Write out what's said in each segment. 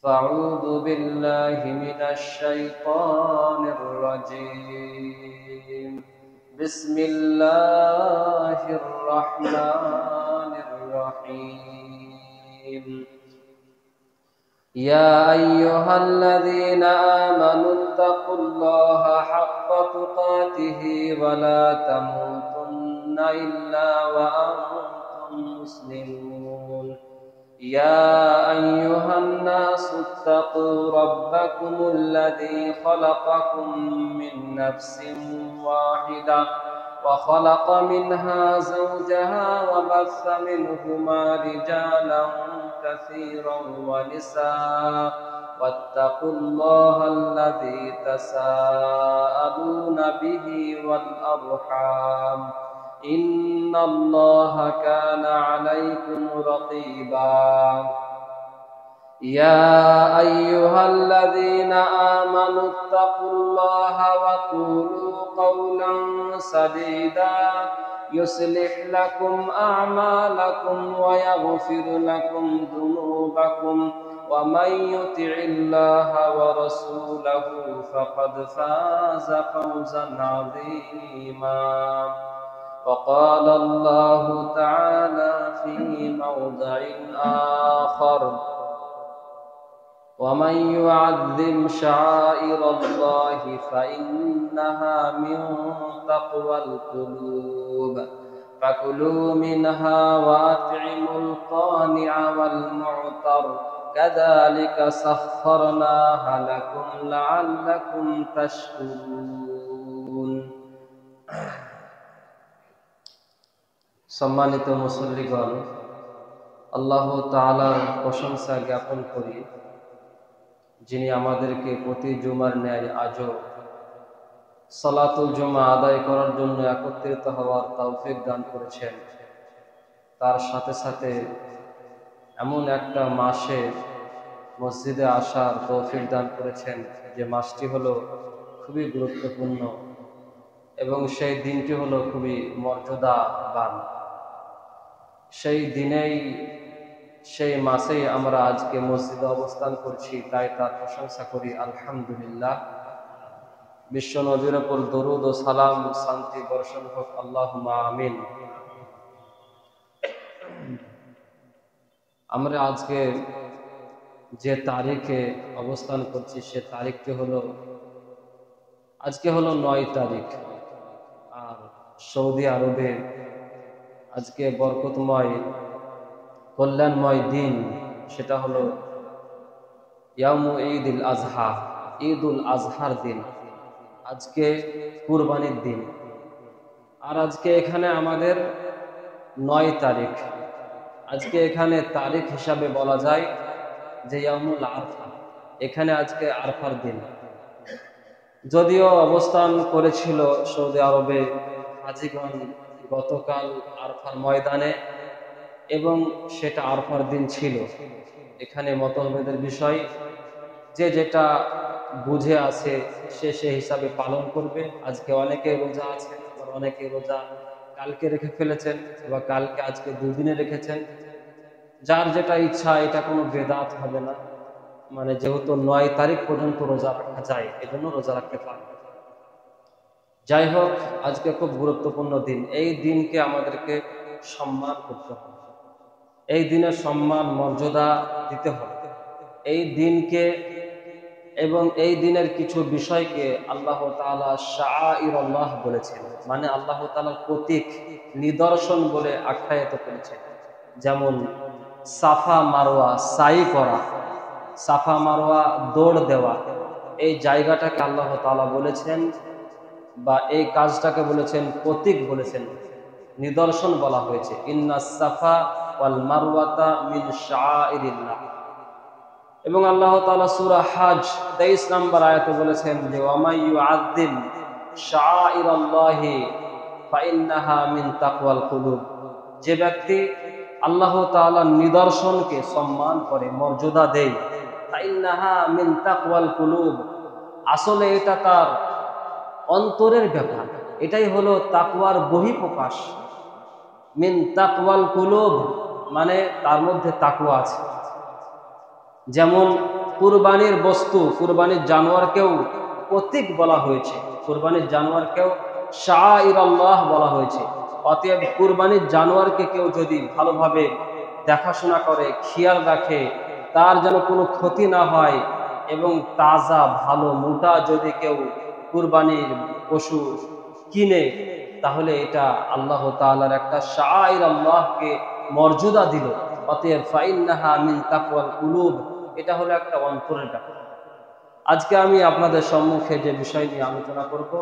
فأعوذ بالله من الشيطان الرجيم. بسم الله الرحمن الرحيم. يا أيها الذين آمنوا اتقوا الله حق تقاته ولا تموتن إلا وأنتم مسلمون. يا أيها الناس اتقوا ربكم الذي خلقكم من نفس واحدة وخلق منها زوجها وبث منهما رجالا كثيرا ونساء واتقوا الله الذي تساءلون به والأرحام إن الله كان عليكم رقيبا. يا أيها الذين آمنوا اتقوا الله وقولوا قولا سديدا يصلح لكم أعمالكم ويغفر لكم ذنوبكم ومن يطع الله ورسوله فقد فاز فوزا عظيما. وقال الله تعالى في موضع آخر: ومن يعظم شعائر الله فإنها من تقوى القلوب فكلوا منها وأطعموا القانع والمعتر كذلك سخرناها لكم لعلكم تشكرون. সম্মানিত মুসল্লিগণ, আল্লাহ তাআলার প্রশংসা জ্ঞাপন করি, যিনি আমাদেরকে প্রতি জুমার ন্যায় আজও সালাতুল জুমা আদায় করার জন্য একত্রিত হওয়ার তৌফিক দান করেছেন। তার সাথে সাথে এমন একটা মাসে মসজিদে আসার তৌফিক দান করেছেন যে মাসটি হলো খুবই গুরুত্বপূর্ণ এবং সেই দিনটি হলো খুবই মর্যাদাবান। সেই দিনেই সেই মাসেই আমরা আজকে মসজিদে অবস্থান করছি, তাই তার প্রশংসা করি আলহামদুলিল্লাহ। বিশ্ব নবীর উপর দরুদ ও সালাম শান্তি বর্ষণ হোক, আল্লাহুম্মা আমিন। আমরা আজকে যে তারিখে অবস্থান করছি সে তারিখটি হলো আজকে হলো 9 তারিখ। আর সৌদি আরবে আজকে বরকতময় কল্যাণময় দিন, সেটা হলো ইয়াউমু ঈদুল আজহা, ঈদুল আজহার দিন। আজকে কুরবানির দিন। আর আজকে এখানে আমাদের 9 তারিখ। আজকে এখানে তারিখ হিসাবে বলা যায় যে ইয়াউমুল আরফা, এখানে আজকে আরফার দিন। যদিও অবস্থান করেছিল সৌদি আরবে হাজিগণ গতকাল আরফার ময়দানে এবং সেটা আরফার দিন ছিল। এখানে মতভেদের বিষয়, যে যেটা বুঝে আছে সে সে হিসাবে পালন করবে। আজকে অনেকে রোজা আছে, আবার অনেকে রোজা কালকে রেখে ফেলেছেন বা কালকে আজকে 2 দিনে রেখেছেন। যার যেটা ইচ্ছা, এটা কোনো বেদাত হবে না। মানে যেহেতু 9 তারিখ পর্যন্ত রোজা রাখা যায়, এজন্য রোজা রাখতে পারবে। যাই হোক, আজকে খুব গুরুত্বপূর্ণ দিন। এই দিনকে আমাদেরকে সম্মান করতে হবে, এই দিনের সম্মান মর্যাদা দিতে হবে। এই দিনকে এবং এই দিনের কিছু বিষয়কে আল্লাহ তাআলা শাআইরুল্লাহ বলেছেন, মানে আল্লাহ তাআলার প্রতীক, নিদর্শন বলে আখ্যায়িত করেছেন। যেমন সাফা মারওয়া সাই করা, সাফা মারওয়া দৌড় দেওয়া, এই জায়গাটাকে আল্লাহ তাআলা বলেছেন বা এই কাজটাকে বলেছেন প্রতীক, বলেছেন নিদর্শন বলা হয়েছে। ইন্নাস সাফা ওয়াল মারওয়াতা মিন শাআইরিল্লাহ। এবং আল্লাহ তাআলা সূরা হজ 23 নম্বর আয়াতে বলেছেন যে ওয়ামাই ইউআযযিম শাআইরাল্লাহি ফাইন্নাহা মিন তাকওয়াল কুলুব। যে ব্যক্তি আল্লাহ তাআলার নিদর্শনকে সম্মান করে, মর্যাদা দেয়, ফাইন্নাহা মিন তাকওয়াল কুলুব, আসলে এটা তার অন্তরের ব্যাপার, এটাই হলো তাকওয়ার বহিঃপ্রকাশ। মিন তাকওয়াল কুলুব মানে তার মধ্যে তাকওয়া আছে। যেমন কুরবানির বস্তু, কুরবানির জানোয়ারকেও প্রতীক বলা হয়েছে, কুরবানির জানোয়ারকেও শাআইরাল্লাহ বলা হয়েছে। অতএব কুরবানির জানোয়ারকে কেউ যদি ভালোভাবে দেখাশোনা করে, খেয়াল রাখে, তার যেন কোনো ক্ষতি না হয়, এবং তাজা ভালো মোটা যদি কেউ কুরবানির পশু কিনে, তাহলে এটা আল্লাহ তাআলার একটা শাআইরাল্লাহকে মর্যাদা দিল। অতএব ফাইন্নাহা মিন তাকওয়াল কুলুব, এটা হলো একটা অন্তরের ব্যাপার। আজকে আমি আপনাদের সম্মুখে যে বিষয় নিয়ে আলোচনা করব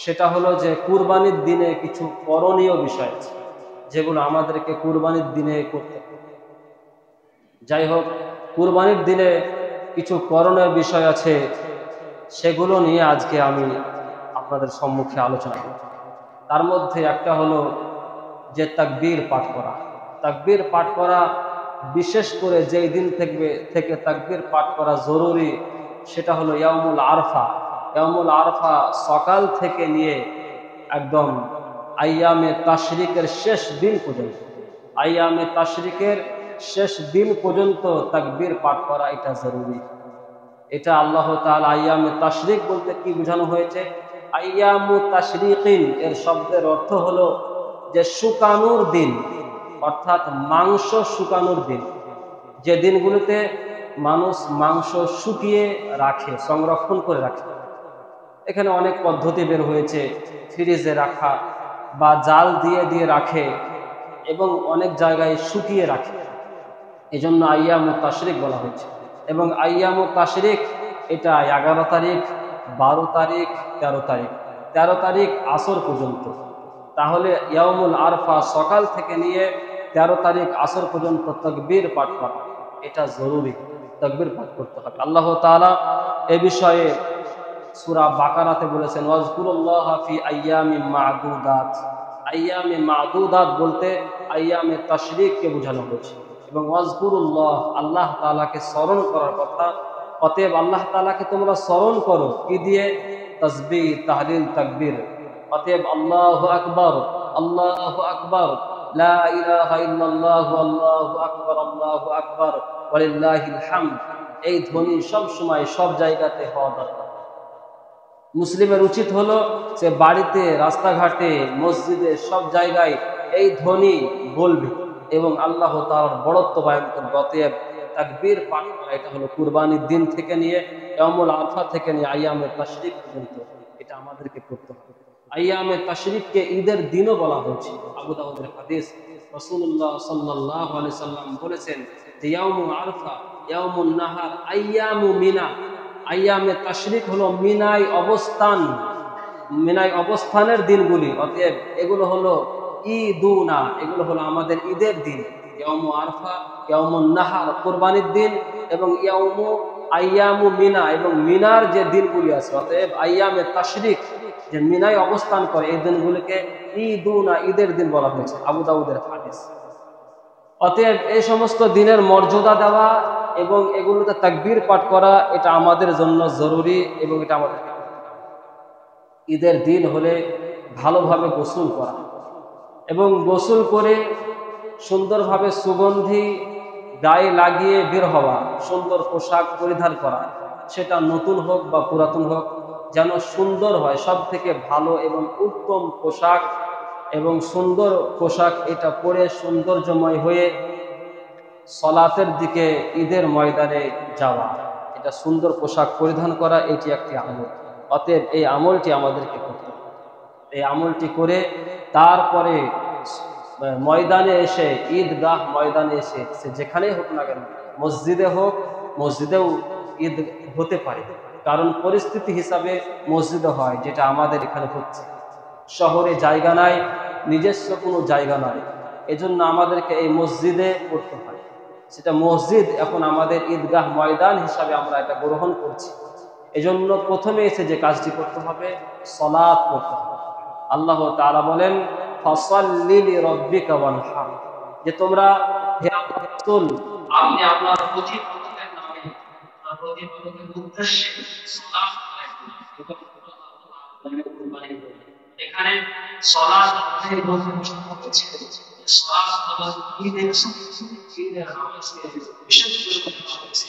সেটা হলো যে কুরবানির দিনে কিছু করণীয় বিষয় আছে যেগুলো আমাদেরকে কুরবানির দিনে করতে হবে। যাই হোক, কুরবানির দিনে কিছু করণীয় বিষয় আছে, সেগুলো নিয়ে আজকে আমি আপনাদের সম্মুখে আলোচনা করব। তার মধ্যে একটা হলো যে তাকবীর পাঠ করা। তাকবীর পাঠ করা, বিশেষ করে যেই দিন থেকে তাকবীর পাঠ করা জরুরি, সেটা হলো ইয়াউমুল আরফা। ইয়াউমুল আরফা সকাল থেকে নিয়ে একদম আইয়ামে তাশরিকের শেষ দিন পর্যন্ত, আইয়ামে তাশরিকের শেষ দিন পর্যন্ত তাকবীর পাঠ করা এটা জরুরি। এটা আল্লাহ তাআলা আইয়ামে তাশরিক বলতে কি বোঝানো হয়েছে? আইয়ামু তাশরিকিন এর শব্দের অর্থ হলো যে শুকানোর দিন, অর্থাৎ মাংস শুকানোর দিন। যে দিনগুলোতে মানুষ মাংস শুকিয়ে রাখে, সংরক্ষণ করে রাখে। এখানে অনেক পদ্ধতি বের হয়েছে, ফ্রিজে রাখা বা জাল দিয়ে দিয়ে রাখে, এবং অনেক জায়গায় শুকিয়ে রাখে। এজন্য আইয়ামু তাশরিক বলা হয়েছে। এবং আইয়ামু তাশরিক এটা 11 তারিখ, 12 তারিখ, 13 তারিখ, 13 তারিখ আসর পর্যন্ত। তাহলে ইয়াউমুল আরফা সকাল থেকে নিয়ে 13 তারিখ আসর পর্যন্ত তাকবীর পাঠ করা এটা জরুরি, তাকবীর পাঠ করতে হবে। আল্লাহ তাআলা এ বিষয়ে সূরা বাকারাতে বলেছেন, ওয়াজকুরুল্লাহা ফি আইয়ামিন মা'দুদাত। আইয়ামে মা'দুদাত বলতে আইয়ামে তাশরিককে বোঝানো হয়েছে। এবং ওয়াজকুরুল্লাহ, আল্লাহ তাআলাকে স্মরণ করার কথা। অতএব আল্লাহ তাআলাকে তোমরা স্মরণ করো কি দিয়ে? তাসবিহ, তাহলিল, তাকবীর। অতএব আল্লাহু আকবার, আল্লাহু আকবার, লা ইলাহা ইল্লাল্লাহু, আল্লাহু আকবার, আল্লাহু আকবার, ওয়ালিল্লাহিল হামদ, এই ধ্বনি সব সময় সব জায়গাতে হওয়া দরকার। মুসলিমের উচিত হলো যে বাড়িতে, রাস্তাঘাটে, মসজিদে, সব জায়গায় এই ধ্বনি বলবে এবং আল্লাহ তাআলার বড়ত্ব বয়ান করবে। অতএব তাকবীর পাঠ করা এটা হলো কুরবানির দিন থেকে নিয়ে ইয়াউমুল আরফা থেকে নিয়ে আইয়ামে তাশরিক পর্যন্ত এটা আমাদেরকে করতে হবে। আইয়ামে তাশরিককে ঈদের দিনও বলা হয়েছে। আবু দাউদের হাদিস, রাসূলুল্লাহ সাল্লাল্লাহু আলাইহি সাল্লাম বলেছেন যে ইয়াউমুল আরফা, ইয়াউমুন নাহার, আইয়ামু মিনা। আইয়ামে তাশরিক হলো মিনায় অবস্থান, মিনায় অবস্থানের দিনগুলি। অতএব এগুলো হলো ঈদুনা, এগুলো হলো আমাদের ঈদের দিন। ইয়াউমু আরফা, ইয়াউমুন নাহার কুরবানির দিন, এবং আইয়ামু মিনা, এবং মিনার যে দিনগুলি আছে। অতএব আইয়ামে তাশরিক যে মিনায় অবস্থান করে এই দিনগুলিকে ঈদুনা, ঈদের দিন বলা হয়েছে। আবু দাউদের হাদিস। অতএব এই সমস্ত দিনের মর্যাদা দেওয়া এবং এগুলোতে তাকবীর পাঠ করা এটা আমাদের জন্য জরুরি, এবং এটা আমাদের ঈদের দিন হলে ভালোভাবে গোসল করা, এবং গোসল করে সুন্দরভাবে সুগন্ধি গায়ে লাগিয়ে বের হওয়া, সুন্দর পোশাক পরিধান করা, সেটা নতুন হোক বা পুরাতন হোক, যেন সুন্দর হয়। সব থেকে ভালো এবং উত্তম পোশাক এবং সুন্দর পোশাক এটা পরে সৌন্দর্যময় হয়ে সলাতের দিকে, ঈদের ময়দানে যাওয়া, এটা সুন্দর পোশাক পরিধান করা, এটি একটি আমল। অতএব এই আমলটি আমাদেরকে করতে হবে। এই আমলটি করে তারপরে ময়দানে এসে, ঈদগাহ ময়দানে এসে, সে যেখানেই হোক না কেন, মসজিদে হোক, মসজিদেও ঈদ হতে পারে, কারণ পরিস্থিতি হিসাবে মসজিদে হয়, যেটা আমাদের এখানে হচ্ছে। শহরে জায়গা নাই, নিজস্ব কোনো জায়গা নাই, এজন্য আমাদেরকে এই মসজিদে করতে হয়। সেটা মসজিদ এখন আমাদের ঈদগাহ ময়দান হিসাবে আমরা এটা গ্রহণ করছি। এজন্য প্রথমে এসে যে কাজটি করতে হবে, সালাত করতে হবে। আল্লাহ তাআলা বলেন, ফাসাল্লি লিরাব্বিকা ওয়ানহার, যে তোমরা হে রাসূল, আপনি আপনার প্রতিপালকের নামে, আপনার প্রতিপালকের উদ্দেশ্যে সালাত আদায় করুন। এখানে সালাত আদায় বলতে বোঝানো হয়েছে সালাত আদায় ঈদের নামাজকে বিশেষ করে বলা হয়েছে।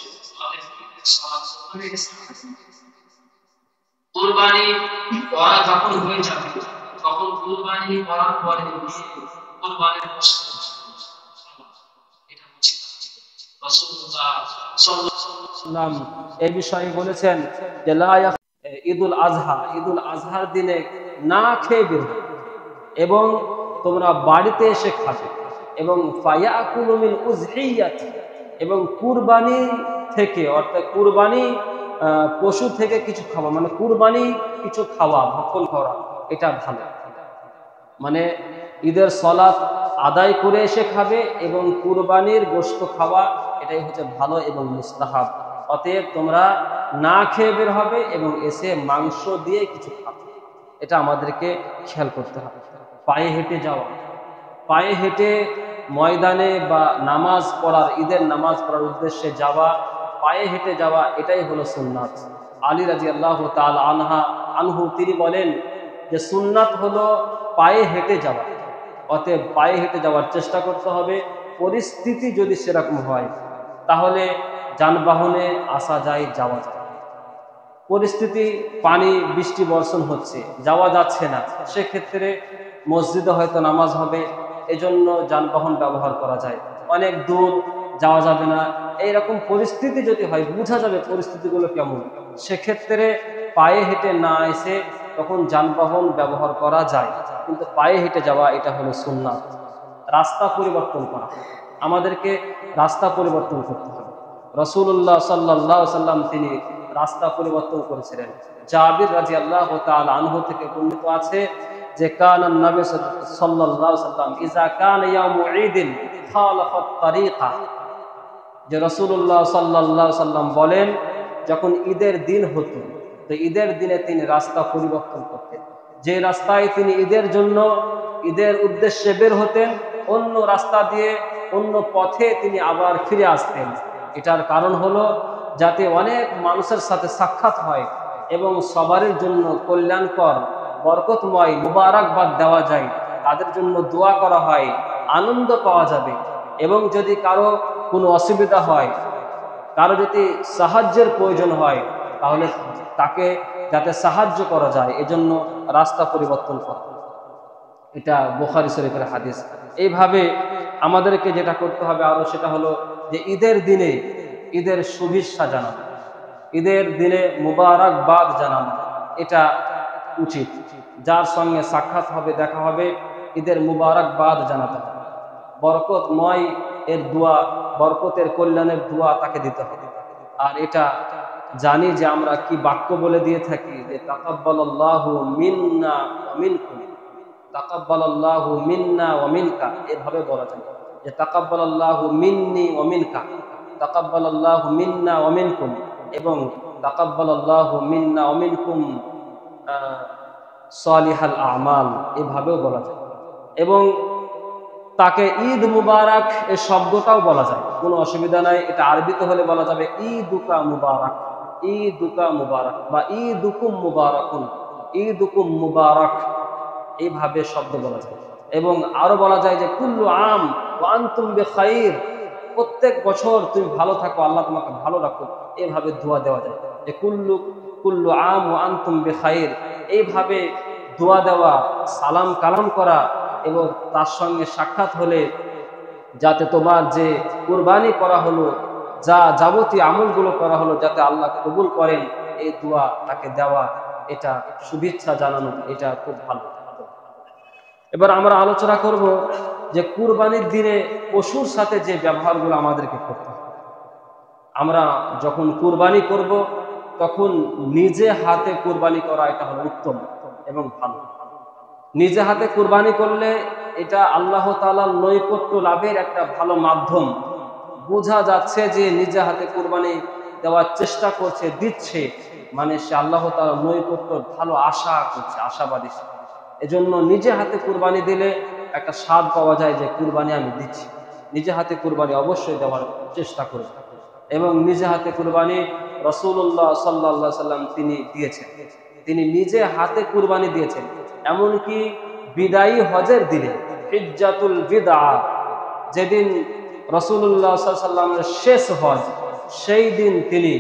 কুরবানি করা যখন হয়ে যাবে তখন কুরবানি করার পরে কুরবানির গোশত এটা উচিত। রাসূলুল্লাহ সাল্লাল্লাহু আলাইহি ওয়াসাল্লাম এই বিষয়ে বলেছেন যে ঈদুল আজহার দিনে না খেয়ে বের হবে এবং তোমরা বাড়িতে এসে খাবে এবং ফায়াকুলু মিন উযহিয়াতি এবং কুরবানি থেকে অর্থাৎ কুরবানি পশু থেকে কিছু খাওয়া, মানে কুরবানি কিছু খাওয়া, ভক্ষণ করা, এটা ভালো। মানে ঈদের সলাত আদায় করে এসে খাবে এবং কুরবানির গোশত খাওয়া, এটাই হচ্ছে ভালো এবং মুস্তাহাব। অতএব তোমরা না খেয়ে বের হবে এবং এসে মাংস দিয়ে কিছু খাবে, এটা আমাদেরকে খেয়াল করতে হবে। পায়ে হেঁটে যাওয়া, পায়ে হেঁটে ময়দানে বা নামাজ পড়ার, ঈদের নামাজ পড়ার উদ্দেশ্যে যাওয়া, পায়ে হেঁটে যাওয়া, এটাই হলো সুন্নাত। আলী রাদিয়াল্লাহু তাআলা আনহু তিনি বলেন যে সুন্নাত হলো পায়ে হেঁটে যাওয়া। অতএব পায়ে হেঁটে যাওয়ার চেষ্টা করতে হবে। পরিস্থিতি যদি সেরকম হয় তাহলে যানবাহনে আসা যায়, যাওয়া যায়। পরিস্থিতি পানি বৃষ্টি বর্ষণ হচ্ছে, যাওয়া যাচ্ছে না, সেক্ষেত্রে মসজিদে হয়তো নামাজ হবে, এজন্য যানবাহন ব্যবহার করা যায়। অনেক দূর যাওয়া যাবে না, এইরকম পরিস্থিতি যদি হয়, বোঝা যাবে পরিস্থিতিগুলো কেমন, সেক্ষেত্রে পায়ে হেঁটে না এসে তখন যানবাহন ব্যবহার করা যায়, কিন্তু পায়ে হেঁটে যাওয়া এটা হলো সুন্নাত। রাস্তা পরিবর্তন করা, আমাদেরকে রাস্তা পরিবর্তন করতে হবে। রাসূলুল্লাহ সাল্লাল্লাহু আলাইহি সাল্লাম তিনি রাস্তা পরিবর্তন করেছিলেন। জাবির রাদিয়াল্লাহু তাআলা আনহু থেকে বর্ণিত আছে যে কানান নবী সাল্লাল্লাহু আলাইহি সাল্লাম ইযা কানা ইয়াউমু ঈদিন খালাফাত তারিকা, যে রাসূলুল্লাহ সাল্লাল্লাহু আলাইহি সাল্লাম বলেন যখন ঈদের দিন হতো তো ঈদের দিনে তিনি রাস্তা পরিবর্তন করতেন। যে রাস্তায় তিনি ঈদের জন্য, ঈদের উদ্দেশ্যে বের হতেন, অন্য রাস্তা দিয়ে, অন্য পথে তিনি আবার ফিরে আসতেন। এটার কারণ হলো যাতে অনেক মানুষের সাথে সাক্ষাৎ হয় এবং সবারের জন্য কল্যাণকর, বরকতময় মুবারকবাদ দেওয়া যায়, তাদের জন্য দোয়া করা হয়, আনন্দ পাওয়া যাবে। এবং যদি কারো কোনো অসুবিধা হয়, কারো যদি সাহায্যের প্রয়োজন হয়, তাহলে তাকে যাতে সাহায্য করা যায়, এজন্য রাস্তা পরিবর্তন করা। এটা বুখারী শরীফের হাদিস। এইভাবে আমাদেরকে যেটা করতে হবে আরো, সেটা হলো যে ঈদের দিনে ঈদের শুভেচ্ছা জানানো, ঈদের দিনে মুবারকবাদ জানানো, এটা উচিত। যার সঙ্গে সাক্ষাৎ হবে, দেখা হবে, ঈদের মুবারকবাদ জানাতে হবে। বরকতময় এর দোয়া, বরকতের কল্যাণের দোয়া তাকে দিতে হবে। আর এটা জানি যে আমরা কি বাক্য বলে দিয়ে থাকি যে তাকাব্বালাল্লাহু মিন্না ওয়া মিনকুম, তাকাব্বালাল্লাহু মিন্না ওয়া মিনকা, এভাবে বলা যায় যে তাকাব্বালাল্লাহু মিন্নি ওয়া মিনকা, তাকাব্বালাল্লাহু মিন্না ওয়া মিনকুম, এবং তাকাব্বালাল্লাহু মিন্না ওয়া মিনকুম সালিহাল আমাল, এভাবেও বলা যায়। এবং তাকে ঈদ মুবারক এই শব্দটাও বলা যায়, কোনো অসুবিধা নাই। এটা আরবিতে হলে বলা যাবে ঈদুকা মুবারক, ঈদুকা মুবারক, বা ঈদুকুম মুবারাকুন, ঈদুকুম মুবারক, এইভাবে শব্দ বলা যায়। এবং আরো বলা যায় যে কুল্লু আম ওয়া আনতুম বিখাইর, প্রত্যেক বছর তুমি ভালো থাকো, আল্লাহ তোমাকে ভালো রাখো, এইভাবে দোয়া দেওয়া যায় যে কুল্লু আম ওয়া আনতুম বিখাইর। এইভাবে দোয়া দেওয়া, সালাম কালাম করা, এবং তার সঙ্গে সাক্ষাৎ হলে যাতে তোমার যে কুরবানি করা হলো, যা যাবতীয় আমলগুলো করা হলো, যাতে আল্লাহ কবুল করেন, এই দোয়া তাকে দেওয়া, এটা শুভেচ্ছা জানানো, এটা খুব ভালো। এবার আমরা আলোচনা করব যে কুরবানির দিনে পশুর সাথে যে ব্যবহারগুলো আমাদেরকে করতে হবে। আমরা যখন কুরবানি করব তখন নিজে হাতে কুরবানি করা, এটা হলো উত্তম এবং ভালো। নিজে হাতে কুরবানি করলে এটা আল্লাহ তাআলার নৈকট্য লাভের একটা ভালো মাধ্যম। বোঝা যাচ্ছে যে নিজে হাতে কুরবানি দেওয়ার চেষ্টা করছে, দিচ্ছে, মানে সে আল্লাহ তাআলার নৈকট্য ভালো আশা করছে, আশাবাদী। এজন্য নিজে হাতে কুরবানি দিলে একটা স্বাদ পাওয়া যায় যে কুরবানি আমি দিচ্ছি। নিজে হাতে কুরবানি অবশ্যই দেওয়ার চেষ্টা করব। এবং নিজে হাতে কুরবানি রাসূলুল্লাহ সাল্লাল্লাহু আলাইহি সাল্লাম তিনি দিয়েছেন, তিনি নিজে হাতে কুরবানি দিয়েছেন। এমনকি বিদায়ী হজের দিনে, হিজ্জাতুল বিদা, যেদিন রাসূলুল্লাহ সাল্লাল্লাহু আলাইহি সাল্লামের শেষ হজ, সেই দিন তিনি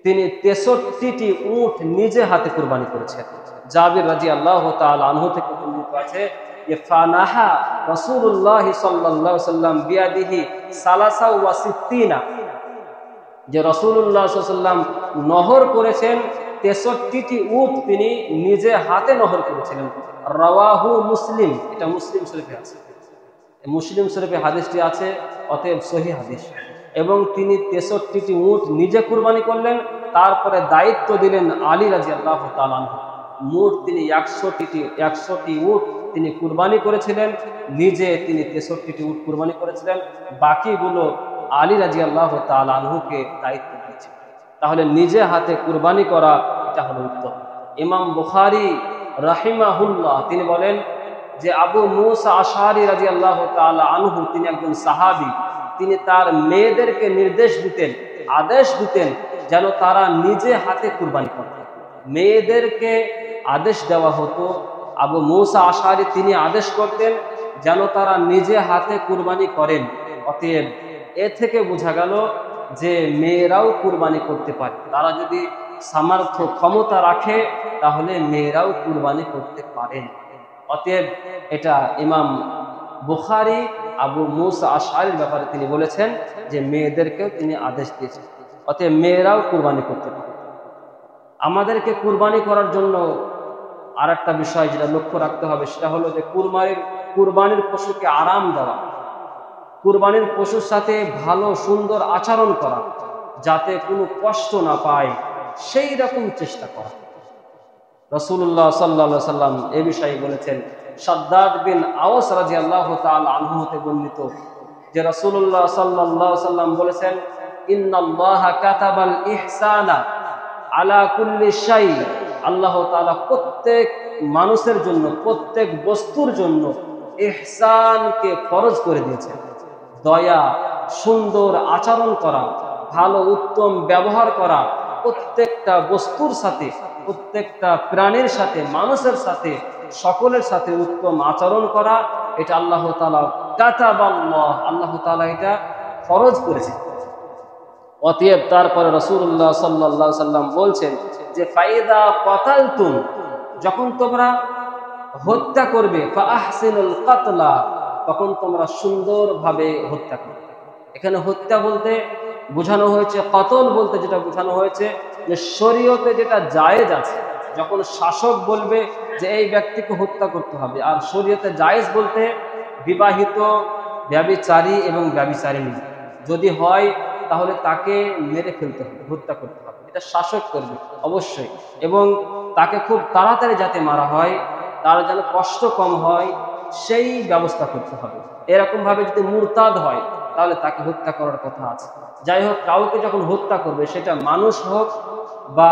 তিনি 63টি উট নিজে হাতে কুরবানি করেছেন। জাবির রাদিয়াল্লাহু তাআলা আনহু থেকে বর্ণিত আছে যে ফানাহা রাসূলুল্লাহ সাল্লাল্লাহু আলাইহি ওয়াসাল্লাম বিয়াদিহি সালাসা ওয়া সিত্তিনা, যে রাসূলুল্লাহ সাল্লাল্লাহু আলাইহি ওয়াসাল্লাম নহর করেছেন 63টি উট তিনি নিজে হাতে নহর করেছিলেন। রাওয়াহু মুসলিম, এটা মুসলিম শরীফে আছে, মুসলিম শরীফে হাদিসটি আছে, অতএব সহিহ হাদিস। এবং তিনি 63টি উট নিজে কুরবানি করলেন, তারপরে দায়িত্ব দিলেন আলী রাদিয়াল্লাহু তাআলা আনহু। মোট তিনি 100টি উট তিনি কুরবানি করেছিলেন, নিজে তিনি 63টি উট কুরবানি করেছিলেন, বাকিগুলো আলী রাদিয়াল্লাহু তাআলা আনহুকে দায়িত্ব দিয়েছিলেন। তাহলে নিজে হাতে কুরবানি করা এটা হলো উত্তম। ইমাম বুখারী রাহিমাহুল্লাহ তিনি বলেন যে আবু মুসা আশআরী রাদিয়াল্লাহু তাআলা আনহু তিনি একজন সাহাবী, তিনি তার মেয়েদেরকে নির্দেশ দিতেন, আদেশ দিতেন যেন তারা নিজে হাতে কুরবানি করে। মেয়েদেরকে আদেশ দেওয়া হতো, আবু মুসা আশআরী তিনি আদেশ করতেন যেন তারা নিজে হাতে কুরবানি করেন। অতএব এ থেকে বোঝা গেল যে মেয়েরাও কুরবানি করতে পারে, তারা যদি সামর্থ্য ক্ষমতা রাখে তাহলে মেয়েরাও কুরবানি করতে পারেন। অতএব এটা ইমাম বুখারী আবু মুসা আশআরীর ব্যাপারে তিনি বলেছেন যে মেয়েদেরকেও তিনি আদেশ দিয়েছেন, অতএব মেয়েরাও কুরবানি করতে পারে। আমাদেরকে কুরবানি করার জন্য আর একটা বিষয় যেটা লক্ষ্য রাখতে হবে সেটা হলো যে কুরবানির পশুকে আরাম দেওয়া, কুরবানির পশুর সাথে ভালো সুন্দর আচরণ করা, যাতে কোনো কষ্ট না পায় সেই রকম চেষ্টা করা। রাসূলুল্লাহ সাল্লাল্লাহু আলাইহি সাল্লাম এ বিষয়ে বলেছেন, শাদ্দাদ বিন আওস রাদিয়াল্লাহু তাআলা আনহু হতে বর্ণিত যে রাসূলুল্লাহ সাল্লাল্লাহু আলাইহি সাল্লাম বলেছেন, ইন্নাল্লাহা কাতাবাল ইহসানা আলা কুল্লি শাই, আল্লাহ তাআলা প্রত্যেক মানুষের জন্য, প্রত্যেক বস্তুর জন্য ইহসানকে ফরজ করে দিয়েছেন। দয়া, সুন্দর আচরণ করা, ভালো উত্তম ব্যবহার করা, প্রত্যেকটা বস্তুর সাথে, প্রত্যেকটা প্রাণীর সাথে, মানুষের সাথে, সকলের সাথে উত্তম আচরণ করা, এটা আল্লাহ তাআলা কাতাবাল্লাহ, আল্লাহ তাআলা এটা ফরজ করেছেন। অতএব তারপরে রাসূলুল্লাহ সাল্লাল্লাহু আলাইহি সাল্লাম বলছেন যে ফাইদা কাতালতুম, যখন তোমরা হত্যা করবে, ফাআহসিনুল কাতলা, তখন তোমরা সুন্দরভাবে হত্যা করবে। এখানে হত্যা বলতে বোঝানো হয়েছে, কতল বলতে যেটা বোঝানো হয়েছে যে শরীয়তে যেটা জায়েজ আছে, যখন শাসক বলবে যে এই ব্যক্তিকে হত্যা করতে হবে, আর শরীয়তে জায়েজ বলতে বিবাহিত, ব্যভিচারী এবং ব্যভিচারিণী যদি হয় তাহলে তাকে মেরে ফেলতে হবে, হত্যা করতে হবে, এটা শাসক করবে অবশ্যই, এবং তাকে খুব তাড়াতাড়ি যাতে মারা হয়, তার যেন কষ্ট কম হয় সেই ব্যবস্থা করতে হবে। এরকম ভাবে যদি মুরতাদ হয় তাহলে তাকে হত্যা করার কথা আছে। যাই হোক, কাউকে যখন হত্যা করবে সেটা মানুষ হোক বা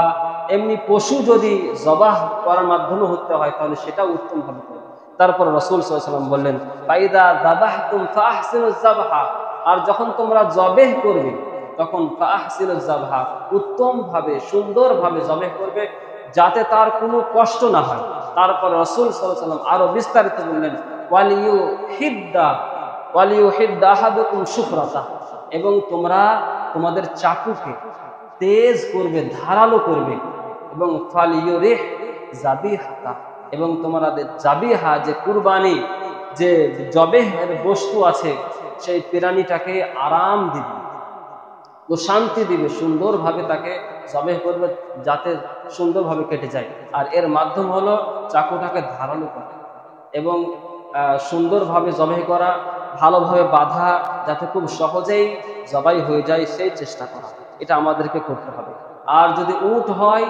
এমনি পশু, যদি জবাহ করার মাধ্যমে হত্যা হয় তাহলে সেটাও উত্তম ভাবে করবে। তারপর রাসূল সাল্লাল্লাহু আলাইহি ওয়াসাল্লাম বললেন, ফাইদা যাবাহতুম ফাহসিনুজ যাবহা, আর যখন তোমরা জবেহ করবে তখন ফাহসিনুজ যাবহা, উত্তম ভাবে সুন্দরভাবে জবেহ করবে যাতে তার কোনো কষ্ট না হয়। তারপর রাসূল সাল্লাল্লাহু আলাইহি ওয়াসাল্লাম আরো বিস্তারিত বললেন, ওয়ালিউহিদ্দা আহাদুকুম শুফরাতা, এবং তোমরা তোমাদের চাকুকে তেজ করবে, ধারালো করবে, এবং ফালিউরিহ যাবিহাতা, এবং তোমাদের যাবিহা যে কুরবানি, যে জবেহের বস্তু আছে সেই প্রাণীটাকে আরাম দিবে, শান্তি দিবে, সুন্দরভাবে তাকে জবেহ করবে যাতে সুন্দরভাবে কেটে যায়। আর এর মাধ্যম হলো চাকুটাকে ধারালো করা এবং সুন্দরভাবে জবেহ করা, ভালোভাবে বাঁধা যাতে খুব সহজেই জবাই হয়ে যায় সেই চেষ্টা করা, এটা আমাদেরকে করতে হবে। আর যদি উট হয়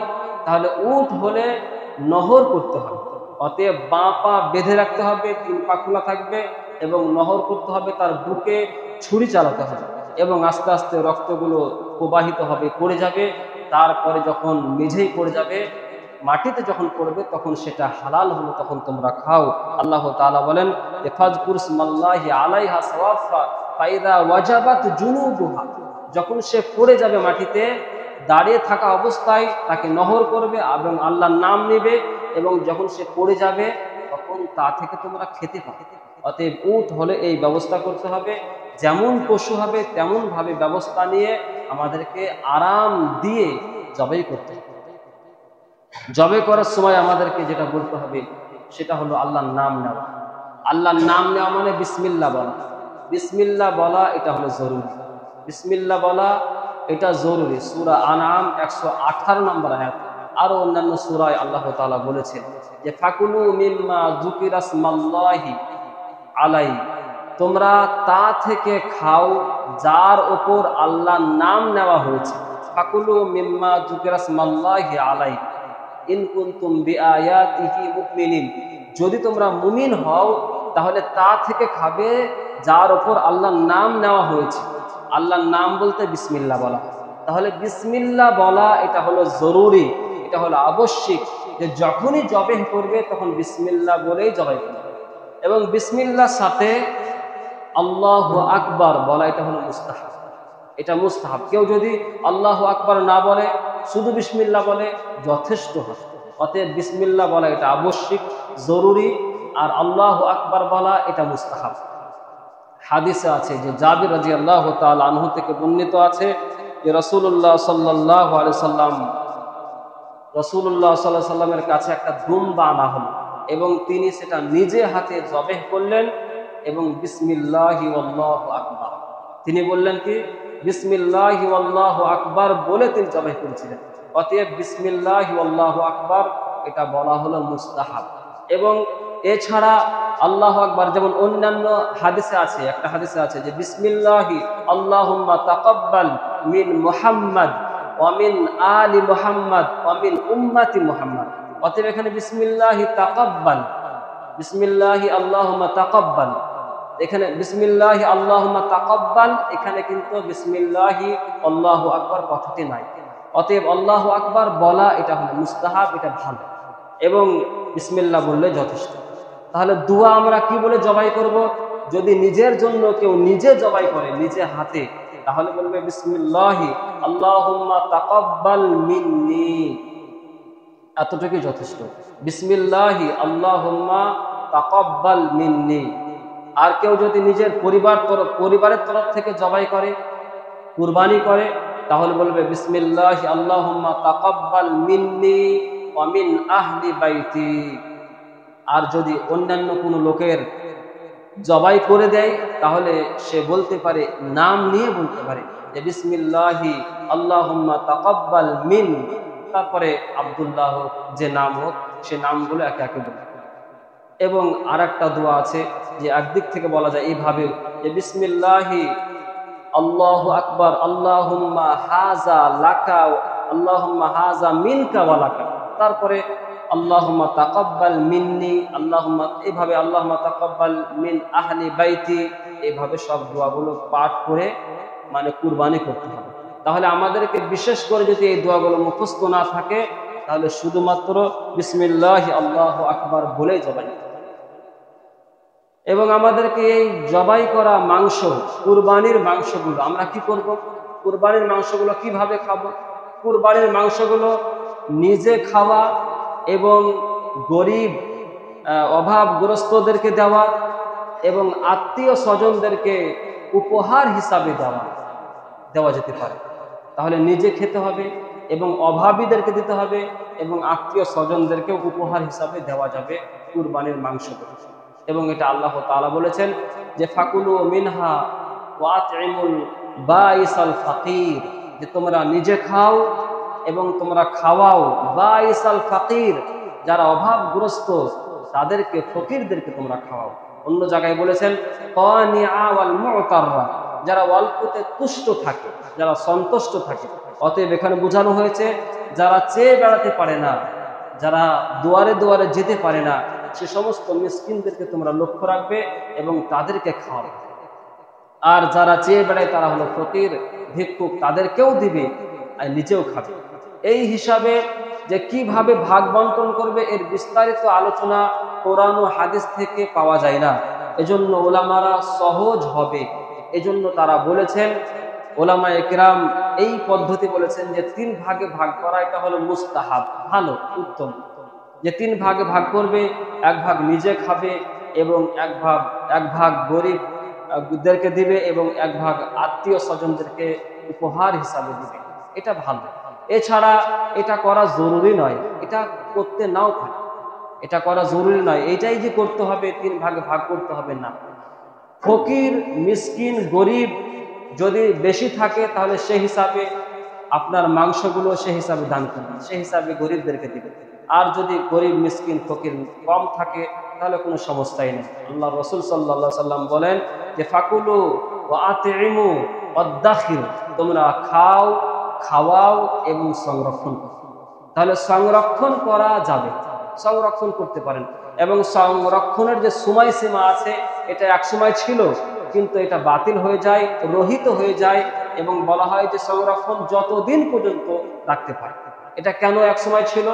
তাহলে উট হলে নহর করতে হবে, অতএব বাঁ পা বেঁধে রাখতে হবে, 3 পা খোলা থাকবে, এবং নহর করতে হবে, তার বুকে ছুরি চালাতে হবে, এবং আস্তে আস্তে রক্তগুলো প্রবাহিত হবে, পড়ে যাবে। তারপরে যখন মেঝেই পড়ে যাবে, মাটিতে যখন পড়বে, তখন সেটা হালাল হলো, তখন তোমরা খাও। আল্লাহ তাআলা বলেন, ফাযকুর ইসমাল্লাহি আলাইহা সাওয়াফা ফাইদা ওয়াজাবাত জুনুবুহা, যখন সে পড়ে যাবে মাটিতে, দাঁড়িয়ে থাকা অবস্থায় তাকে নহর করবে এবং আল্লাহর নাম নেবে, এবং যখন সে পড়ে যাবে তখন তা থেকে তোমরা খেতে পাবে। অতএব উট হলে এই ব্যবস্থা করতে হবে, যেমন পশু হবে তেমন ভাবে ব্যবস্থা নিয়ে আমাদেরকে আরাম দিয়ে জবাই করতে হবে। জবাই করার সময় আমাদেরকে যেটা বলতে হবে সেটা হলো আল্লাহর নাম নেওয়া। আল্লাহর নাম নেওয়া মানে বিসমিল্লাহ বলা। বিসমিল্লাহ বলা এটা হলো জরুরি। বিসমিল্লাহ বলা এটা জরুরি। সূরা আনআম 118 নম্বর আয়াত, আরো অন্যান্য সূরায় আল্লাহ তাআলা বলেছেন যে ফাকুলু মিম্মা যুকিরা স্মাল্লাহি আলাই, তোমরা তা থেকে খাও যার উপর আল্লাহর নাম নেওয়া হয়েছে। ফাকুলু মিম্মা যুকিরা স্মাল্লাহি আলাই ইন কুনতুম বিআয়াতিহি মুমিনিন, যদি তোমরা মুমিন হও তাহলে তা থেকে খাবে যার উপর আল্লাহর নাম নেওয়া হয়েছে। আল্লাহর নাম বলতে বিসমিল্লাহ বলা। তাহলে বিসমিল্লাহ বলা এটা হলো জরুরি, এটা হলো আবশ্যিক, যে যখনই জবাই করবে তখন বিসমিল্লাহ বলেই জবাই করবে। এবং বিসমিল্লাহর সাথে আল্লাহু আকবার বলা এটা হলো মুস্তাহাব। এটা মুস্তাহাব। কেউ যদি আল্লাহু আকবার না বলে, শুধু বিসমিল্লাহ বলে, যথেষ্ট হয়। অতএব বিসমিল্লাহ বলা এটা আবশ্যিক, জরুরি, আর আল্লাহু আকবার বলা এটা মুস্তাহাব। হাদিসে আছে যে জাবির রাদিয়াল্লাহু তাআলা আনহু থেকে বর্ণিত আছে যে রাসূলুল্লাহ সাল্লাল্লাহু আলাইহি সাল্লামের কাছে একটা দুম্বা আনা হলো এবং তিনি সেটা নিজে হাতে জবাই করলেন এবং বিসমিল্লাহি আল্লাহু আকবার, তিনি বললেন কি বিসমিল্লাহি আল্লাহু আকবার বলে তিনি জবাই করেছিলেন। অতএব বিসমিল্লাহি আল্লাহু আকবার এটা বলা হলো মুস্তাহাব। এবং এছাড়া আল্লাহু আকবার যেমন অন্যান্য হাদিসে আছে, একটা হাদিসে আছে যে বিসমিল্লাহি আল্লাহুম্মা তাকাব্বাল মিন মুহাম্মাদ ওয়া মিন আলি মুহাম্মাদ ওয়া মিন উম্মতি মুহাম্মাদ। অতএব এখানে বিসমিল্লাহি তাকাব্বাল, বিসমিল্লাহি আল্লাহুম্মা তাকাব্বাল, এখানে বিসমিল্লাহি আল্লাহুম্মা তাকাব্বাল, এখানে কিন্তু বিসমিল্লাহি আল্লাহু আকবার কথাটি নাই। অতএব আল্লাহু আকবার বলা এটা হলো মুস্তাহাব, এটা ভালো, এবং বিসমিল্লাহ বললে যথেষ্ট। তাহলে দোয়া আমরা কি বলে জবাই করব? যদি নিজের জন্য কেউ নিজে জবাই করে নিজে হাতে, তাহলে বলবে বিসমিল্লাহি আল্লাহুম্মা তাকাব্বাল মিন্নি, এতটুকুই যথেষ্ট। বিসমিল্লাহি আল্লাহুম্মা তাকাব্বাল মিন্নি। আর কেউ যদি নিজের পরিবারের তরফ থেকে জবাই করে, কুরবানি করে, তাহলে বলবে বিসমিল্লাহি আল্লাহুম্মা তাকাব্বাল মিন্নি ওয়া মিন আহলি বাইতি। আর যদি অন্যান্য কোনো লোকের জবাই করে দেয় তাহলে সে বলতে পারে, নাম নিয়ে বলতে পারে যে বিসমিল্লাহি আল্লাহুম্মা তাকাব্বাল মিন, তারপরে আব্দুল্লাহ হোক, যে নাম হোক, সে নামগুলো একে একে বলবে। এবং আর একটা দোয়া আছে যে একদিক থেকে বলা যায় এইভাবে যে বিসমিল্লাহি আল্লাহু আকবার আল্লাহুম্মা হাযা লাকা আল্লাহুম্মা হাযা মিনকা ওয়া লাকা, তারপরে আল্লাহুম্মা তাকাব্বাল মিন্নি আল্লাহুম্মা, এইভাবে আল্লাহুম্মা তাকাব্বাল মিন আহলি বাইতি, এইভাবে সব দোয়াগুলো পাঠ করে মানে কুরবানি করতে হবে। তাহলে আমাদেরকে বিশেষ করে যদি এই দোয়াগুলো মুখস্থ না থাকে তাহলে শুধুমাত্র বিসমিল্লাহি আল্লাহু আকবার বলেই জবাই। এবং আমাদেরকে এই জবাই করা মাংস, কুরবানির মাংসগুলো আমরা কি করব? কুরবানির মাংসগুলো কিভাবে খাবো? কুরবানির মাংসগুলো নিজে খাওয়া এবং গরিব অভাবগ্রস্তদেরকে দেওয়া এবং আত্মীয় স্বজনদেরকে উপহার হিসাবে দেওয়া যেতে পারে। তাহলে নিজে খেতে হবে এবং অভাবীদেরকে দিতে হবে এবং আত্মীয় স্বজনদেরকে উপহার হিসাবে দেওয়া যাবে কুরবানির মাংসগুলো। এবং এটা আল্লাহ তাআলা বলেছেন যে ফাকুলু মিনহা ওয়াতইমুল বাইসাল ফাকির, যে তোমরা নিজে খাও এবং তোমরা খাওয়াও বাইসাল ফাকির, যারা অভাবগ্রস্ত তাদেরকে, ফকিরদেরকে তোমরা খাওয়াও। অন্য জায়গায় বলেছেন কানিআ ওয়াল মুতাররা, যারা অল্পতে তুষ্ট থাকে, যারা সন্তুষ্ট থাকে। অতএব এখানে বোঝানো হয়েছে যারা চেয়ে বেড়াতে পারে না, যারা দুয়ারে দুয়ারে যেতে পারে না, সে সমস্ত মিসকিনদেরকে তোমরা লক্ষ্য রাখবে এবং তাদেরকে খাওয়াবে। আর যারা চেয়ে বেড়ায় তারা হলো ফকির, ভিক্ষুক, তাদেরকেও দিবে আর নিজেও খাবে। এই হিসাবে যে কিভাবে ভাগ বন্টন করবে এর বিস্তারিত আলোচনা কোরআন ও হাদিস থেকে পাওয়া যায় না। এজন্য ওলামারা সহজ হবে, এজন্য তারা বলেছেন, ওলামায়ে কেরাম এই পদ্ধতি বলেছেন যে 3 ভাগে ভাগ করা এটা হলো মুস্তাহাব, ভালো, উত্তম। যে 3 ভাগে ভাগ করবে, 1 ভাগ নিজে খাবে এবং এক ভাগ গরিব দেরকে দিবে এবং এক ভাগ আত্মীয় স্বজনদেরকে উপহার হিসাবে দিবে, এটা ভালো। এছাড়া এটা করা জরুরি নয়, এটা করতে নাও পারে, এটা করা জরুরি নয় এইটাই যে করতে হবে 3 ভাগে ভাগ করতে হবে না। ফকির, মিসকিন, গরিব যদি বেশি থাকে তাহলে সেই হিসাবে আপনার মাংসগুলো সেই হিসাবে দান করবেন, সেই হিসাবে গরিবদেরকে দিবেন। আর যদি গরিব, মিসকিন, ফকির কম থাকে তাহলে কোনো সমস্যাই নেই। আল্লাহ রসুল সাল্লাল্লাহু আলাইহি সাল্লাম বলেন যে ফাকুলু ওয়া আতিমু ওয়াদাখিরু, তোমরা খাও, খাওয়াও এবং সংরক্ষণ করো। তাহলে সংরক্ষণ করা যাবে, সংরক্ষণ করতে পারেন। এবং সংরক্ষণের যে সময়সীমা আছে এটা এক সময় ছিল, কিন্তু এটা বাতিল হয়ে যায়, রহিত হয়ে যায়, এবং বলা হয় যে সংরক্ষণ যতদিন পর্যন্ত রাখতে পারে। এটা কেন এক সময় ছিল?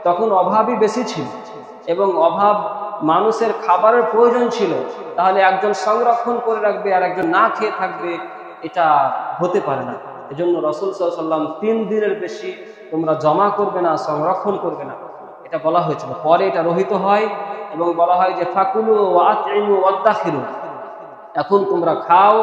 তখন অভাবই বেশি ছিল এবং অভাব, মানুষের খাবারের প্রয়োজন ছিল। তাহলে একজন সংরক্ষণ করে রাখবে আর একজন না খেয়ে থাকবে, এটা হতে পারে না। এজন্য রাসূল সাল্লাল্লাহু আলাইহি ওয়াসাল্লাম 3 দিনের বেশি তোমরা জমা করবে না, সংরক্ষণ করবে না, এটা বলা হয়েছিল। পরে এটা রহিত হয় এবং বলা হয় যে ফাকুলু ওয়া আতইমু ওয়াদাখিরু, এখন তোমরা খাও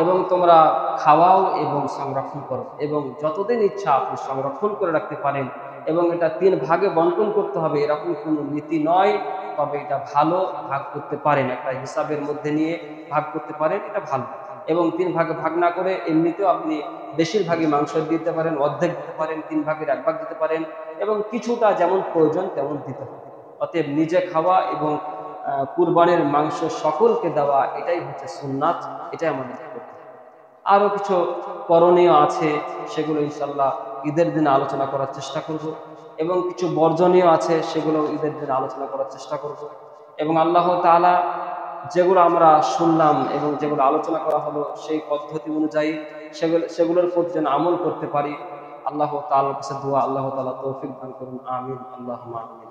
এবং তোমরা খাওয়াও এবং সংরক্ষণ করো, এবং যতদিন ইচ্ছা আপনি সংরক্ষণ করে রাখতে পারেন। এবং এটা 3 ভাগে বন্টন করতে হবে এরকম কোনো নীতি নয়, তবে এটা ভালো, ভাগ করতে পারেন, একটা হিসাবের মধ্যে নিয়ে ভাগ করতে পারেন, এটা ভালো। এবং 3 ভাগে ভাগ না করে এমনিতেও আপনি বেশিরভাগই মাংস দিতে পারেন, অর্ধেক দিতে পারেন, 3 ভাগের 1 ভাগ দিতে পারেন, এবং কিছুটা যেমন প্রয়োজন তেমন দিতে হবে। অতএব নিজে খাওয়া এবং কুরবানির মাংস সকলকে দেওয়া, এটাই হচ্ছে সুন্নাত, এটাই আমাদের করতে হবে। আরো কিছু করণীয় আছে, সেগুলো ইনশাল্লাহ ঈদের দিনে আলোচনা করার চেষ্টা করব, এবং কিছু বর্জনীয় আছে সেগুলো ঈদের দিনে আলোচনা করার চেষ্টা করব। এবং আল্লাহ তাআলা যেগুলো আমরা শুনলাম এবং যেগুলো আলোচনা করা হলো সেই পদ্ধতি অনুযায়ী সেগুলোর প্রতি যেন আমল করতে পারি। আল্লাহ তাআলার কাছে দোয়া, আল্লাহ তাআলা তৌফিক দান করুন, আমিন, আল্লাহুম্মা আমিন।